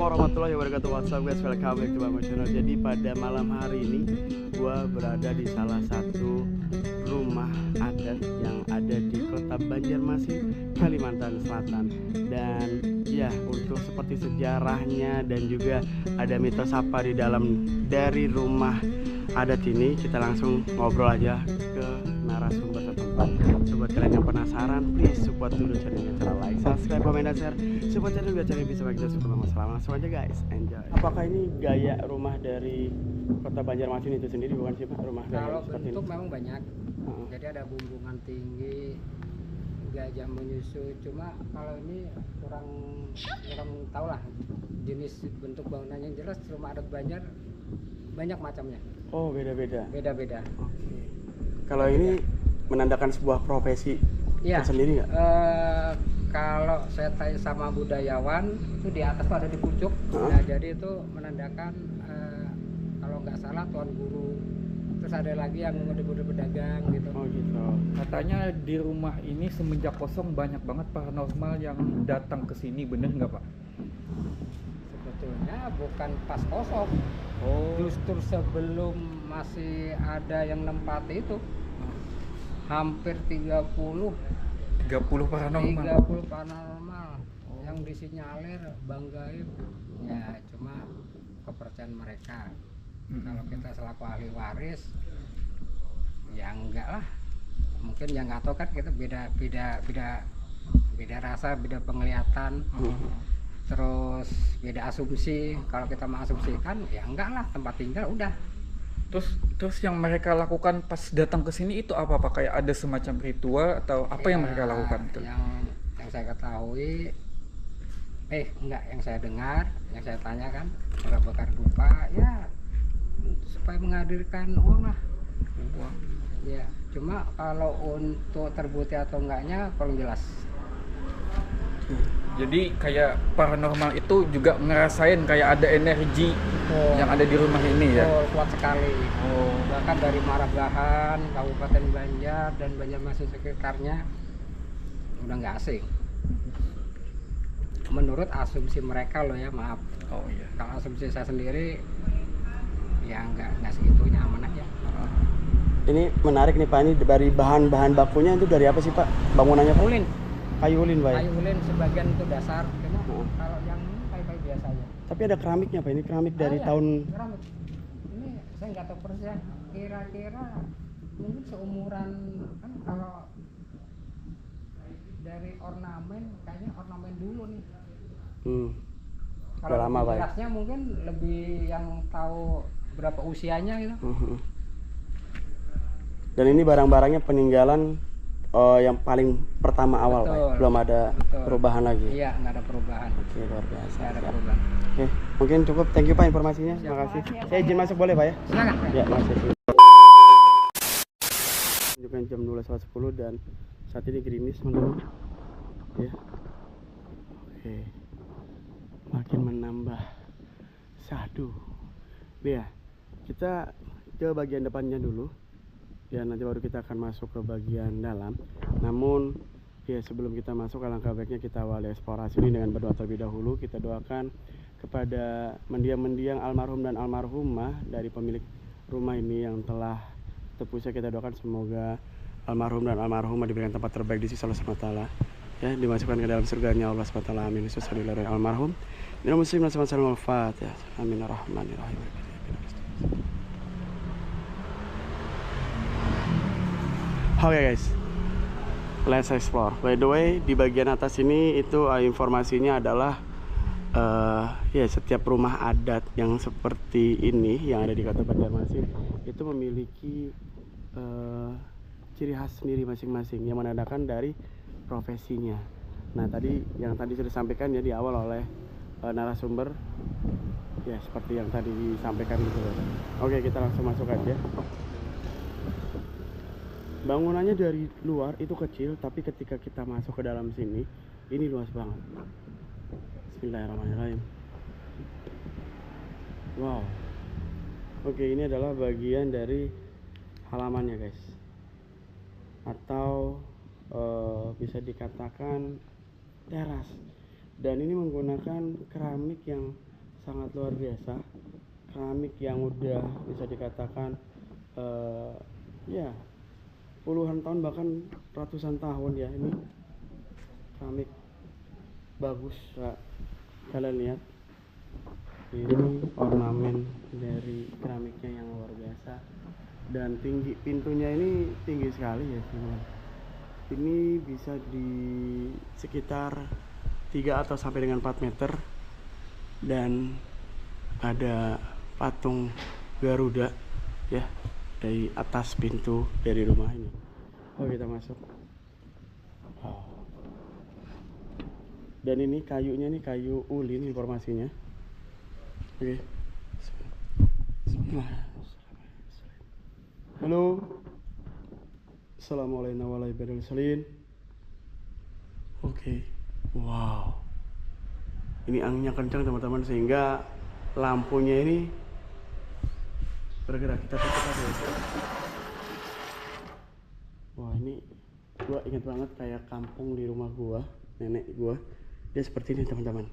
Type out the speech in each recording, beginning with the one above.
warahmatullahi wabarakatuh. What's up guys, welcome back to my channel. Jadi pada malam hari ini gua berada di salah satu rumah adat yang ada di kota Banjarmasin, Kalimantan Selatan. Dan ya, untuk seperti sejarahnya dan juga ada mitos apa di dalam dari rumah adat ini, kita langsung ngobrol aja ke narasumber setempat. Buat kalian yang penasaran, please support dulu channelnya, cara like, subscribe, komen, dan share. Support channel biar channel bisa kita support masalah. Langsung aja guys, enjoy. Apakah ini gaya rumah dari kota Banjarmasin itu sendiri, bukan sih Pak? Rumah gaya Kalau seperti bentuk ini memang banyak. Jadi ada bumbungan tinggi, gajah menyusut. Cuma kalau ini kurang tahu lah jenis bentuk bangunannya. Yang jelas rumah adat Banjar banyak macamnya. Oh, beda-beda. Beda-beda. Oke. Kalau ini menandakan sebuah profesi Iya. tersendiri nggak? Kalau saya tanya sama budayawan, itu di atas tuh ada di pucuk. Nah, jadi itu menandakan kalau nggak salah tuan guru. Terus ada lagi yang mode-mode pedagang gitu. Oh gitu. Katanya di rumah ini semenjak kosong banyak banget paranormal yang datang ke sini, bener nggak Pak? Sebetulnya bukan pas kosong. Oh, Justru sebelum masih ada yang nempati itu hampir 30 paranormal yang disinyalir Bang Gaib. Ya cuma kepercayaan mereka. Kalau kita selaku ahli waris ya enggak lah, mungkin yang nggak tahu kan kita beda rasa, beda penglihatan, terus beda asumsi. Kalau kita mengasumsikan ya enggak lah, tempat tinggal udah. terus yang mereka lakukan pas datang ke sini itu apa Pak? Kayak ada semacam ritual atau apa yang mereka lakukan? Yang saya ketahui, enggak, yang saya dengar, yang saya tanyakan, para bakar dupa ya supaya menghadirkan uang lah. Wah. Ya, cuma kalau untuk terbukti atau enggaknya kurang jelas. Jadi kayak paranormal itu juga ngerasain kayak ada energi yang ada di rumah ini ya? Kuat sekali. Bahkan dari Maragahan, Kabupaten Banjar dan Banjarmasin sekitarnya udah nggak asing. Menurut asumsi mereka loh ya, maaf. Oh iya. Kalau asumsi saya sendiri ya nggak segitunya, aman aja. Ini menarik nih Pak, ini dari bahan-bahan bakunya itu dari apa sih Pak? Bangunannya Pak? Ulin. Kayu ulin Pak ya? Kayu ulin sebagian itu dasar, cuma kalau yang ini kayu-kayu biasa aja. Tapi ada keramiknya Pak, ini keramik dari Iya, tahun... keramik. Ini saya nggak tahu persis ya, kira-kira mungkin seumuran, kan kalau dari ornamen kayaknya ornamen dulu nih. Kalau Udah lama Pak ya? jelasnya mungkin lebih yang tahu berapa usianya gitu. Dan ini barang-barangnya peninggalan yang paling pertama awal Pak, Betul. belum ada Betul. perubahan lagi. Iya, nggak ada perubahan. Oke, luar biasa. Nggak ada Siap. perubahan. Oke, mungkin cukup. Thank you Pak informasinya. Terima kasih. Saya izin masuk boleh Pak ya? Silakan. Ya, masuk. Menunjukkan jam 12.10 dan saat ini gerimis teman-teman. Ya. Oke. Makin menambah syahdu. Ya, kita ke bagian depannya dulu. Ya, nanti baru kita akan masuk ke bagian dalam. Namun ya, sebelum kita masuk, alangkah baiknya kita awali eksplorasi ini dengan berdoa terlebih dahulu. Kita doakan kepada mendiang-mendiang almarhum dan almarhumah dari pemilik rumah ini yang telah terpusat. Kita doakan semoga almarhum dan almarhumah diberikan tempat terbaik di sisi Allah SWT, ya, dimasukkan ke dalam surganya Allah SWT. Amin. Wassalamualaikum almarhum minal muslim dan sama-sama al-fatihah. Amin ar-rahmanir-rahim. Oke guys, let's explore. By the way, di bagian atas ini itu informasinya adalah ya, setiap rumah adat yang seperti ini yang ada di kota Banjarmasin itu memiliki ciri khas sendiri masing-masing yang menandakan dari profesinya. Nah, tadi yang tadi sudah disampaikan ya di awal oleh narasumber, ya seperti yang tadi disampaikan gitu. Oke, kita langsung masuk aja. Bangunannya dari luar itu kecil, tapi ketika kita masuk ke dalam sini, ini luas banget. Bismillahirrahmanirrahim. Wow. Oke, ini adalah bagian dari halamannya guys, atau bisa dikatakan teras. Dan ini menggunakan keramik yang sangat luar biasa. Keramik yang udah bisa dikatakan ya puluhan tahun bahkan ratusan tahun ya. Ini keramik bagus, Kak. Kalian lihat ini ornamen dari keramiknya yang luar biasa, dan tinggi pintunya ini tinggi sekali ya teman. Ini bisa di sekitar 3 atau sampai dengan 4 meter, dan ada patung Garuda ya dari atas pintu dari rumah ini. Oh, kita masuk. Oh. Dan ini kayunya nih kayu ulin informasinya. Oke. Halo. Assalamualaikum warahmatullahi wabarakatuh. Oke. Wow. Ini anginnya kencang teman-teman, sehingga lampunya ini bergerak. Kita tutup aja. Wah, ini gua ingat banget kayak kampung di rumah gua, nenek gua. Dia seperti ini teman-teman.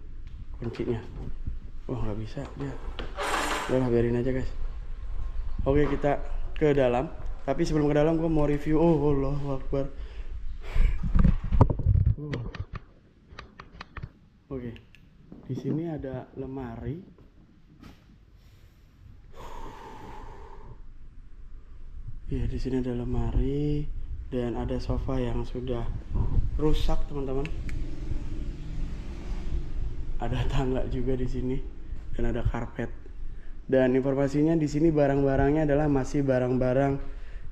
Kuncinya. Wah, nggak bisa dia. Udah, biarin aja guys. Oke, kita ke dalam. Tapi sebelum ke dalam gua mau review. Oh, Allahu Akbar. Oke. Di sini ada lemari. Ya, di sini ada lemari dan ada sofa yang sudah rusak, teman-teman. Ada tangga juga di sini dan ada karpet. Dan informasinya di sini barang-barangnya adalah masih barang-barang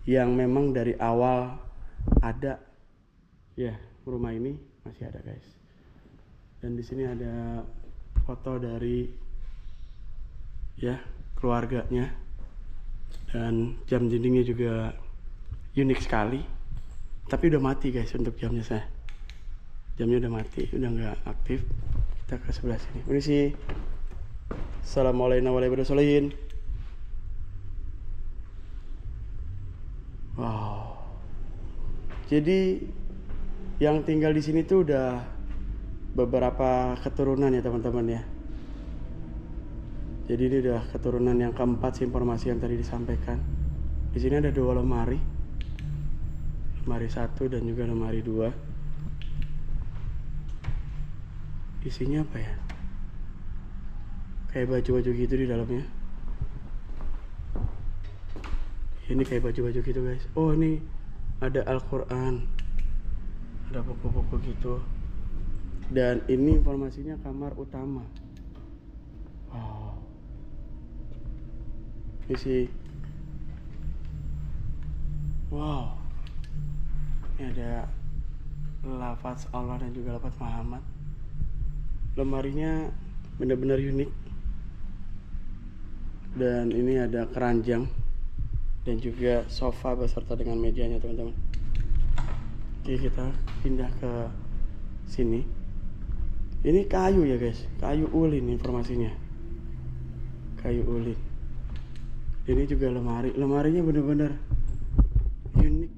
yang memang dari awal ada. Ya, rumah ini masih ada, guys. Dan di sini ada foto dari ya keluarganya. Dan jam dindingnya juga unik sekali. Tapi udah mati, guys, untuk jamnya saya. Jamnya udah mati, udah nggak aktif. Kita ke sebelah sini. Ini sih. Assalamualaikum warahmatullahi wabarakatuh. Wow. Jadi yang tinggal di sini tuh udah beberapa keturunan ya teman-teman ya. Jadi ini udah keturunan yang keempat sih informasi yang tadi disampaikan. Di sini ada 2 lemari. Lemari 1 dan juga lemari 2. Isinya apa ya? Kayak baju-baju gitu di dalamnya. Ini kayak baju-baju gitu, guys. Oh, ini ada Al-Quran. Ada buku-buku gitu. Dan ini informasinya kamar utama. Wow. Ini sih. Wow. Ini ada lafaz Allah dan juga lafaz Muhammad. Lemarinya benar-benar unik. Dan ini ada keranjang dan juga sofa beserta dengan mejanya, teman-teman. Oke, kita pindah ke sini. Ini kayu ya, guys. Kayu ulin informasinya. Kayu ulin. Ini juga lemari. Lemarinya benar-benar unik.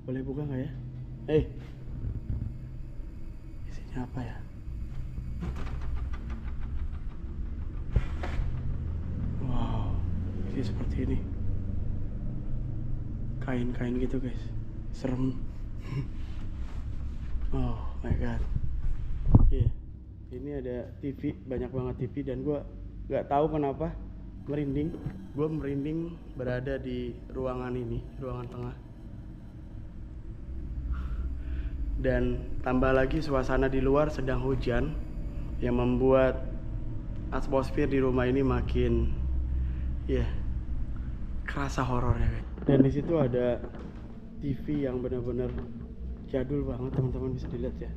Boleh buka nggak ya? Isinya apa ya? Wow, ini seperti ini. Kain-kain gitu, guys. Serem. Oh my god. Iya. Ini ada TV, banyak banget TV, dan gue nggak tahu kenapa merinding. Gue merinding berada di ruangan ini, ruangan tengah. Dan tambah lagi suasana di luar sedang hujan yang membuat atmosfer di rumah ini makin kerasa horornya, guys. Dan di situ ada TV yang benar-benar jadul banget, teman-teman bisa dilihat ya.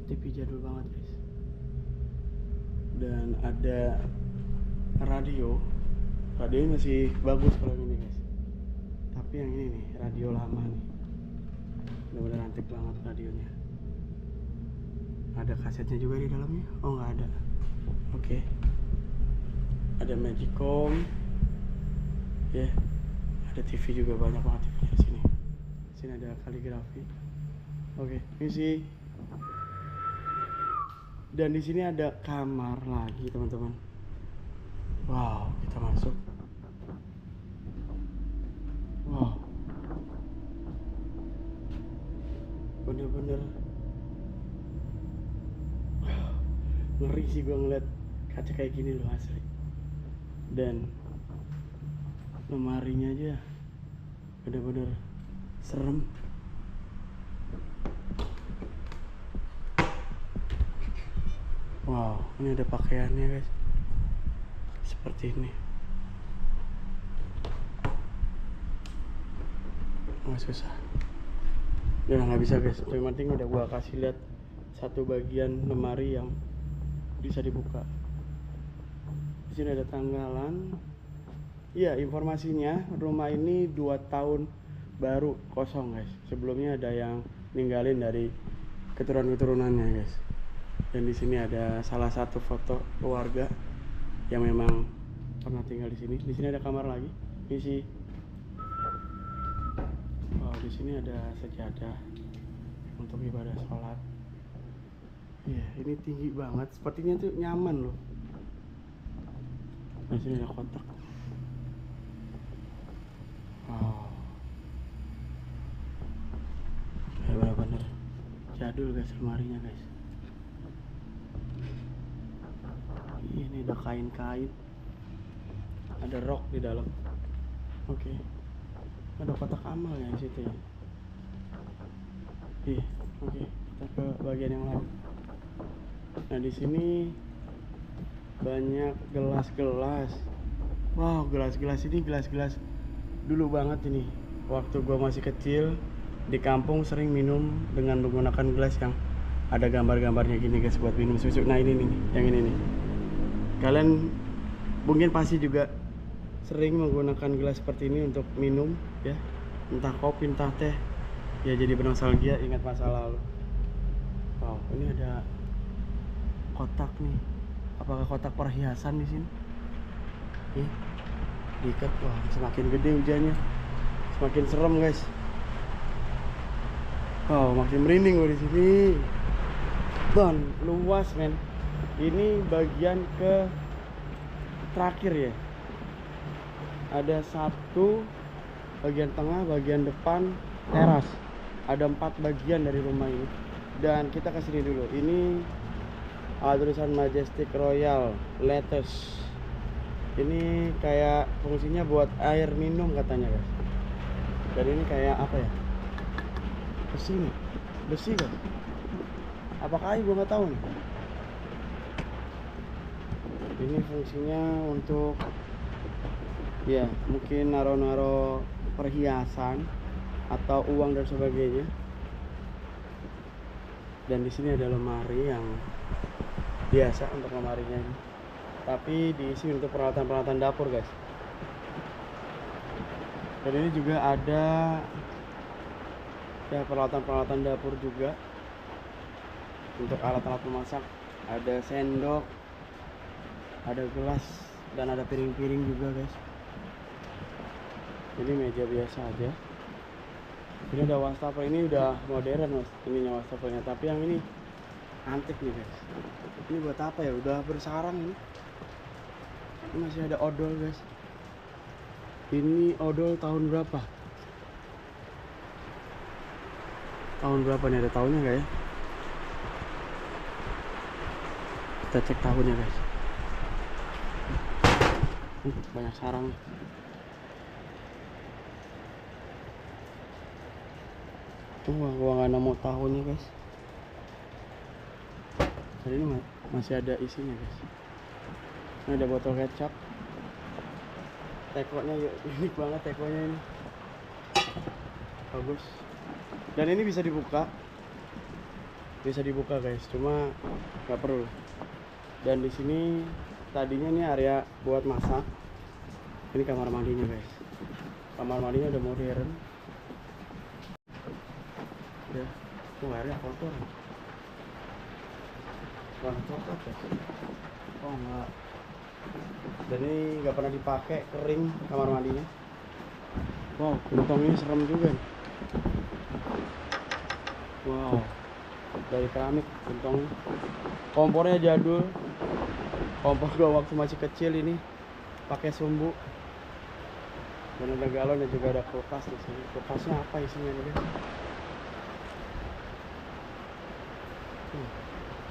TV jadul banget, guys. Dan ada radio. Radionya masih bagus kalau ini, guys. Tapi yang ini nih, radio lama nih. Benar-benar antik banget radionya. Ada kasetnya juga di dalamnya? Oh, nggak ada. Oke. Ada Magicom. Ya. Ada TV juga, banyak banget TV di sini. Di sini ada kaligrafi. Oke, ini sih Dan di sini ada kamar lagi teman-teman. Wow, kita masuk. Wow, bener-bener ngeri sih gue ngeliat kaca kayak gini loh asli. Dan lemarinya aja bener-bener serem. Wow, ini ada pakaiannya guys, seperti ini. Oh, susah. Udah nggak bisa guys. Yang penting udah gua kasih lihat satu bagian lemari yang bisa dibuka. Di sini ada tanggalan. Iya, informasinya rumah ini 2 tahun baru kosong guys. Sebelumnya ada yang ninggalin dari keturunan-keturunannya guys. Dan di sini ada salah satu foto keluarga yang memang pernah tinggal di sini. Di sini ada kamar lagi. Misi. Wow, di sini ada sejadah untuk ibadah sholat. Iya, ini tinggi banget. Sepertinya tuh nyaman loh. Di sini ada kotak. Wow. Ya bener-bener jadul guys lemarinya guys. Ini ada kain-kain, ada rok di dalam. Oke. Ada kotak amal ya di situ ya. Iya, oke. Kita ke bagian yang lain. Nah, di sini banyak gelas-gelas. Wow, gelas-gelas ini gelas-gelas dulu banget ini. Waktu gua masih kecil di kampung sering minum dengan menggunakan gelas yang ada gambar-gambarnya gini guys buat minum susu. Nah, ini nih, yang ini nih. Kalian mungkin pasti juga sering menggunakan gelas seperti ini untuk minum ya, entah kopi entah teh ya, jadi bernostalgia ingat masa lalu. Wow, ini ada kotak nih. Apakah kotak perhiasan di sini? Diikat. Wah, semakin gede hujannya, semakin serem guys. Wow, makin merinding gue di sini. Dan luas men. Ini bagian ke terakhir ya. Ada satu bagian tengah, bagian depan, teras. Ada 4 bagian dari rumah ini. Dan kita ke sini dulu. Ini tulisan Majestic Royal Lettuce. Ini kayak fungsinya buat air minum katanya guys. Dan ini kayak apa ya? Besi nih. Besi guys. Apakah kayu? Gue nggak tahu nih. Ini fungsinya untuk ya mungkin naro-naro perhiasan atau uang dan sebagainya. Dan di sini ada lemari yang biasa untuk lemarinya ini, tapi diisi untuk peralatan-peralatan dapur guys. Dan ini juga ada ya peralatan-peralatan dapur juga untuk alat-alat memasak. Ada sendok, ada gelas, dan ada piring-piring juga guys. Ini meja biasa aja. Ini ada wastafel, ini udah modern mas, ininya wastafelnya. Tapi yang ini antik nih guys. Ini buat apa ya? Udah bersarang ini. Ini masih ada odol guys. Ini odol tahun berapa? Tahun berapa nih? Ada tahunnya nggak ya? Kita cek tahunnya guys. Banyak sarang. Gua nggak nemu tahunnya guys. Jadi ini masih ada isinya guys. Ini ada botol kecap. Tekonya unik banget tekonya ini. Bagus. Dan ini bisa dibuka. Bisa dibuka guys, cuma nggak perlu. Dan di sini tadinya nih area buat masak. Ini kamar mandinya guys. Kamar mandinya udah modern. Ya, airnya kotor. Warna coklat ya. Oh enggak. Dan ini nggak pernah dipakai, kering kamar mandinya. Wow, gentong ini serem juga nih. Wow. dari keramik gentongnya. Kompornya jadul, kompor gua waktu masih kecil ini pakai sumbu. Dan ada galon dan juga ada kulkas di sini. Kulkasnya apa isinya nih guys?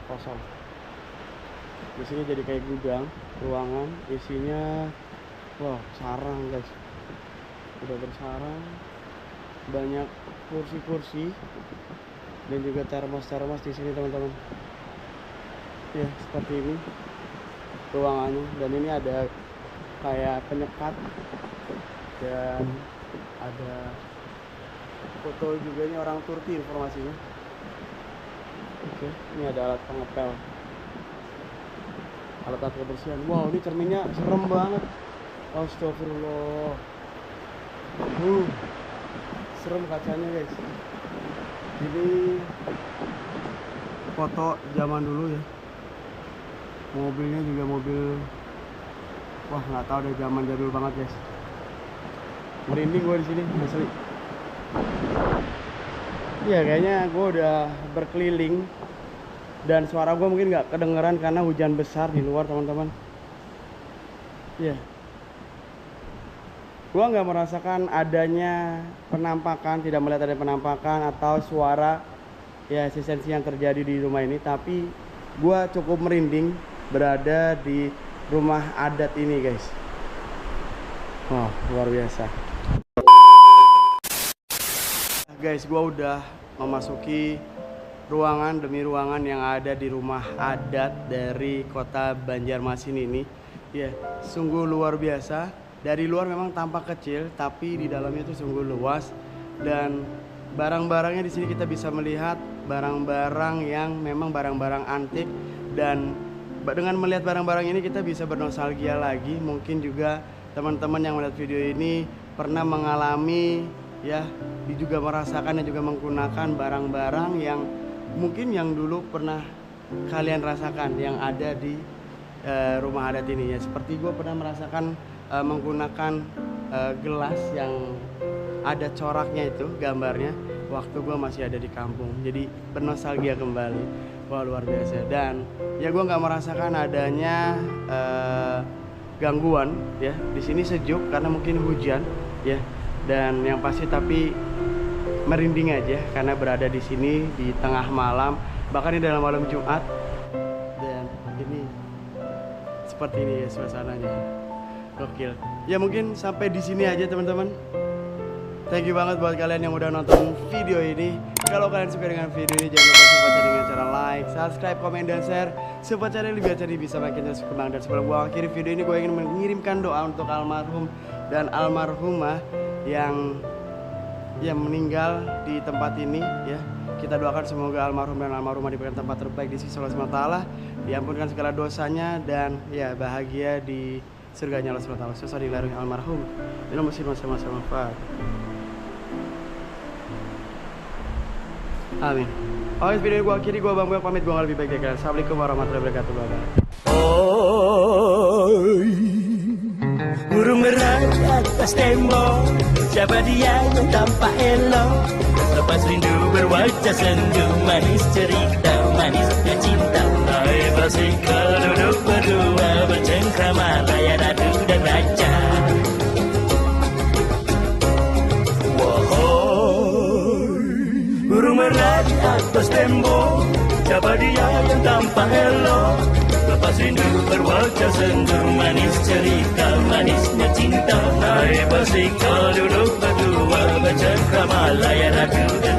Kosong. Di sini jadi kayak gudang, ruangan isinya, wow, sarang guys. Udah bersarang, banyak kursi-kursi dan juga termos-termos di sini teman-teman. Ya seperti ini ruangannya, dan ini ada kayak penyekat dan ada foto juga, ini orang Turki informasinya. Oke, ini ada alat pengepel, alat kebersihan. Wow, ini cerminnya serem banget. Astagfirullah. Serem kacanya guys. Ini foto zaman dulu ya. Mobilnya juga mobil, wah nggak tahu deh, zaman jadul banget guys. Merinding gue di sini asli. Iya, kayaknya gue udah berkeliling dan suara gue mungkin nggak kedengeran karena hujan besar di luar teman-teman. Iya. Gue nggak merasakan adanya penampakan, tidak melihat ada penampakan atau suara ya eksistensi yang terjadi di rumah ini, tapi gue cukup merinding berada di rumah adat ini guys. Wow, luar biasa. Guys, gue udah memasuki ruangan demi ruangan yang ada di rumah adat dari kota Banjarmasin ini. Ya, sungguh luar biasa. Dari luar memang tampak kecil, tapi di dalamnya itu sungguh luas. Dan barang-barangnya di sini kita bisa melihat barang-barang yang memang barang-barang antik. Dan dengan melihat barang-barang ini kita bisa bernostalgia lagi. Mungkin juga teman-teman yang melihat video ini pernah mengalami ya, juga merasakan dan juga menggunakan barang-barang yang mungkin yang dulu pernah kalian rasakan yang ada di rumah adat ini ya. Seperti gue pernah merasakan menggunakan gelas yang ada coraknya itu gambarnya waktu gue masih ada di kampung, jadi bernostalgia kembali. Wah, luar biasa. Dan ya gue nggak merasakan adanya gangguan ya. Di sini sejuk karena mungkin hujan ya. Dan yang pasti tapi merinding aja karena berada di sini di tengah malam, bahkan di dalam malam Jumat. Dan ini seperti ini ya suasananya. Gokil. Ya mungkin sampai di sini aja teman-teman. Thank you banget buat kalian yang udah nonton video ini. Kalau kalian suka dengan video ini, jangan lupa support channel dengan cara like, subscribe, komen, dan share. Support channel biar channel bisa makin terus berkembang. Dan sebelum gue akhiri video ini, gue ingin mengirimkan doa untuk almarhum dan almarhumah yang meninggal di tempat ini ya. Kita doakan semoga almarhum dan almarhumah diberikan tempat terbaik di sisi Allah SWT, diampunkan segala dosanya dan ya bahagia di surganya Allah SWT. Sesadilahi almarhum minal muslimin sama-sama. Amin. Oke, video ini gue akhiri. Gue Bang Bel pamit. Gue lebih baik dari kalian. Assalamualaikum warahmatullahi wabarakatuh. Burung merah atas tembok, siapa dia yang tampak elok? Lepas rindu berwajah sendu, manis cerita, manisnya cinta. Hai bersikap duduk berdua, bercengkrama, layan ratu dan raja. Burung merah di atas tembok, siapa dia yang tampak elok? Lepas rindu berwajah sendu, manis cerita, manisnya cinta. Hai bersikap duduk berdua, bercengkrama, layan ratu dan